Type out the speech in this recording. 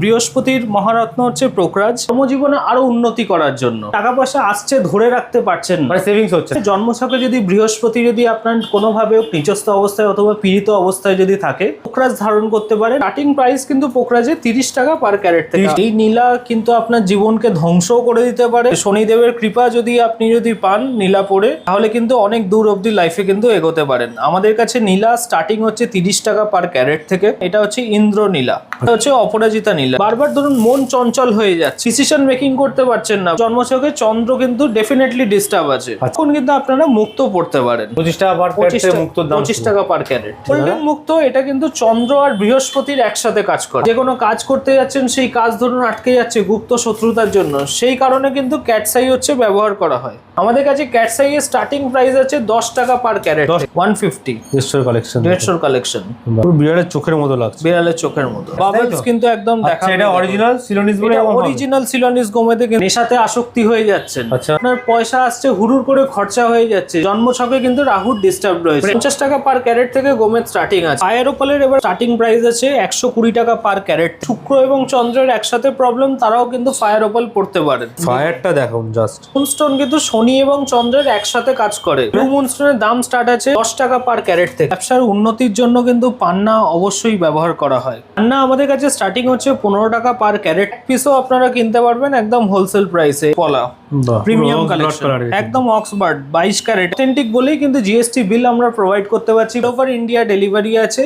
বৃহস্পতির মহারত্ন হচ্ছে প্রোকরাজ। কর্মজীবনে আরো উন্নতি করার জন্য টাকা পয়সা আসছে ধরে রাখতে পারছেন না, মানে সেভিংস হচ্ছে। জন্মছকে যদি বৃহস্পতি যদি আপনার কোনোভাবে নিচস্থ অবস্থায় অথবা পীড়িত অবস্থায় যদি থাকে, পোকরাজ ধারণ করতে পারে। স্টার্টিং প্রাইস কিন্তু পোকরাজে 30 টাকা পার ক্যারেট থেকে। এই নীলা কিন্তু আপনার জীবনকে ধ্বংসও করে দিতে পারে। শনিদেবের কৃপা যদি আপনি পান নীলা পরে, তাহলে কিন্তু অনেক দূর অব্দি লাইফে কিন্তু এগোতে পারেন। আমাদের কাছে নীলা স্টার্টিং হচ্ছে 30 টাকা পার ক্যারেট থেকে। এটা হচ্ছে ইন্দ্র নীলা, এটা হচ্ছে অপরাজিতা নীলা। বারবার ধরুন মন চঞ্চল হয়ে যাচ্ছে, ডিসিশন মেকিং করতে পারছেন না, জন্মছকে চন্দ্র কিন্তু ডেফিনেটলি ডিস্টার্ব আছে, তখন কিন্তু আপনারা মুক্ত পড়তে পারেন। 25 টাকা পার ক্যারেট মুক্ত দাম, 25 টাকা পার ক্যারেট হোল্ডিং মুক্ত। এটা কিন্তু চন্দ্র আর বৃহস্পতির একসাথে কাজ করে। যে কোনো কাজ করতে যাচ্ছেন, সেই কাজ ধরুন আটকে যাচ্ছে গুপ্ত শত্রুতার জন্য, সেই কারণে কিন্তু ক্যাটসাই হচ্ছে ব্যবহার করা হয়। আমাদের কাছে ক্যাটসাই এর স্টার্টিং প্রাইস আছে 10 টাকা পার ক্যারেট, 150। 150 collection, 150 collection. পুরো বিড়ালের চোখের মতো লাগছে, বিড়ালের চোখের মতো। বাবলস কিন্তু একদম দেখা। এটা অরিজিনাল সিলোনিস বলে, অরিজিনাল সিলোনিস গোমেতে নেশাতে আসক্তি হয়ে যাচ্ছেন। আচ্ছা, আপনার পয়সা আসছে হুড়ুর করে খরচা হয়ে যাচ্ছে। জন্মছকে কিন্তু রাহুর ডিস্টার্ব রয়েছে। 50 টাকা পার ক্যারেট থেকে গোমেদ স্টার্টিং আছে। আয়েরোপলের এবার স্টার্টিং প্রাইস আছে 120 টাকা পার ক্যারেট। শুক্র এবং চন্দ্রের একসাথে প্রবলেম, তারাও কিন্তু ফায়ার ওপাল পড়তে পারেন। ফায়ারটা দেখুন জাস্ট। মুনস্টোন কিন্তু শনি এবং চন্দ্রের একসাথে কাজ করে। ব্লু মুনস্টোনের দাম স্টার্ট আছে 10 টাকা পার ক্যারেট থেকে। ব্যবসার উন্নতির জন্য কিন্তু পান্না অবশ্যই ব্যবহার করা হয়। পান্না আমাদের কাছে স্টার্টিং হচ্ছে 15 টাকা পার ক্যারেট। পিসও আপনারা কিনতে পারবেন একদম হোলসেল প্রাইসে। পলা প্রিমিয়াম কালেকশন, একদম অক্সবার্ড 22 ক্যারেট অথেন্টিক বলেই কিন্তু জিএসটি বিল আমরা প্রোভাইড করতে পারছি। ওভার ইন্ডিয়া ডেলিভারি আছে।